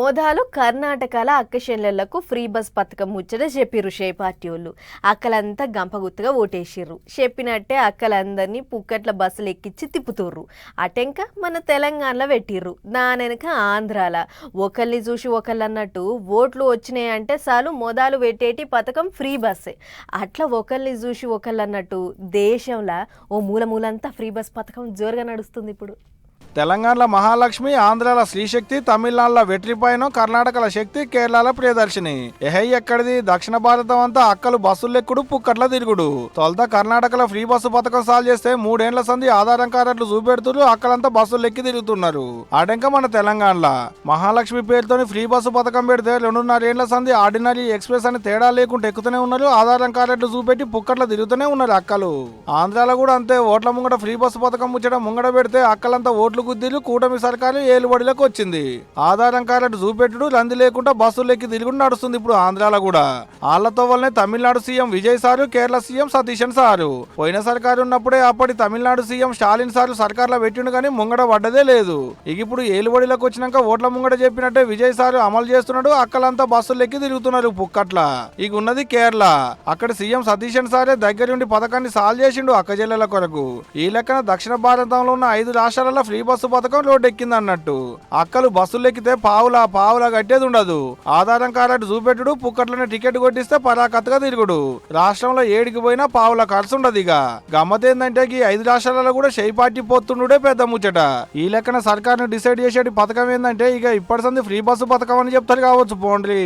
మోదాలు కర్ణాటకల అక్కశెల్లెళ్లకు free bus పథకం ముచ్చట చెప్పిర్రు షే పార్టీ వాళ్ళు. అక్కలంతా గంపగుత్తగా ఓటేసిర్రు. చెప్పినట్టే అక్కలందరినీ పుక్కట్ల బస్సులు ఎక్కించి తిప్పుతుర్రు. అటెంక మన తెలంగాణలో పెట్టిర్రు. దానెనక ఆంధ్రాల ఒకళ్ళని చూసి ఒకళ్ళు అన్నట్టు ఓట్లు వచ్చినాయంటే చాలు మోదాలు పెట్టేటి పథకం ఫ్రీ బస్సే. అట్లా ఒకళ్ళని చూసి ఒకళ్ళు అన్నట్టు దేశంలో ఓ మూలంతా ఫ్రీ బస్ పథకం జోరుగా నడుస్తుంది ఇప్పుడు. తెలంగాణలో మహాలక్ష్మి, ఆంధ్రాల శ్రీశక్తి, తమిళనాడులో వెట్రిపైన, కర్ణాటకల శక్తి, కేరళలో ప్రియదర్శిని. ఎక్కడిది దక్షిణ భారతం అంతా అక్కలు బస్సులెక్కుడు పుక్కట్ల తిరుగుడు. తొలత కర్ణాటకలో ఫ్రీ బస్సు పథకం సాల్వ్ చేస్తే 3 ఏళ్ల సంది ఆధారం కార్డులు చూపెడుతున్నారు. అక్కలంతా బస్సులు ఎక్కి తిరుగుతున్నారు. ఆటంక మన తెలంగాణలో మహాలక్ష్మి పేరుతోని ఫ్రీ బస్సు పథకం పెడితే 2.5 ఏళ్ల సంది ఆర్డినరీ ఎక్స్ప్రెస్ అని తేడా లేకుండా ఎక్కుతూనే ఉన్నారు. ఆధారం కార్డులు చూపెట్టి పుక్కట్ల తిరుగుతూనే ఉన్నారు అక్కలు. ఆంధ్రాలో కూడా అంతే. ఓట్ల ముంగట ఫ్రీ బస్సు పథకం ముచ్చట ముంగడ పెడితే అక్కలంతా ఓట్లు గుద్దిలు కూటమి సర్కారు ఏలుబడిలోకి వచ్చింది. ఆధారం కార్డు చూపెట్టుడు రంది లేకుండా బస్సులు ఎక్కి తిరుగుడు నడుస్తుంది ఇప్పుడు ఆంధ్రాలో కూడా. ఆళ్లతో వల్లనే Tamil Nadu CM Vijay sir, Kerala CM Satheesan sir. పోయిన సర్కారు ఉన్నప్పుడే అప్పటి తమిళనాడు సీఎం స్టాలిన్ సారు సర్కార్లో పెట్టిండు కానీ ముంగడ పడ్డదే లేదు. ఇప్పుడు ఏలుబడిలోకి వచ్చినాక ఓట్ల ముంగడ చెప్పినట్టే విజయ్ సారు అమలు చేస్తున్నాడు. అక్కలంతా బస్సులు ఎక్కి తిరుగుతున్నారు పుక్కట్ల. ఇక ఉన్నది కేరళ. అక్కడ సీఎం సతీశన్ సారే దగ్గరుండి పథకాన్ని సాల్వ్ చేసిండు అక్క జిల్లాల కొరకు. ఈ లెక్కన దక్షిణ భారతంలో ఉన్న 5 రాష్ట్రాలలో ఫ్రీ బస్సు పథకం రోడ్డెక్కింది అన్నట్టు. అక్కలు బస్సులు ఎక్కితే పావులా కట్టేది ఉండదు. ఆధారం కార్డు చూపెట్టుడు, పుక్కట్లోనే టికెట్ కొట్టిస్తే పరాకత్తుగా తిరుగుడు. రాష్ట్రంలో ఏడికి పోయినా పావుల ఖర్చు ఉండదు. ఇక గమ్మతేందంటే ఈ 5 రాష్ట్రాలలో కూడా షై పార్టీ పోతుండే పెద్ద ముచ్చట. ఈ లెక్కన సర్కారును డిసైడ్ చేసేటి పథకం ఏంటంటే ఇక ఇప్పటి సంది ఫ్రీ బస్సు పథకం అని చెప్తారు కావచ్చు పోండ్రి.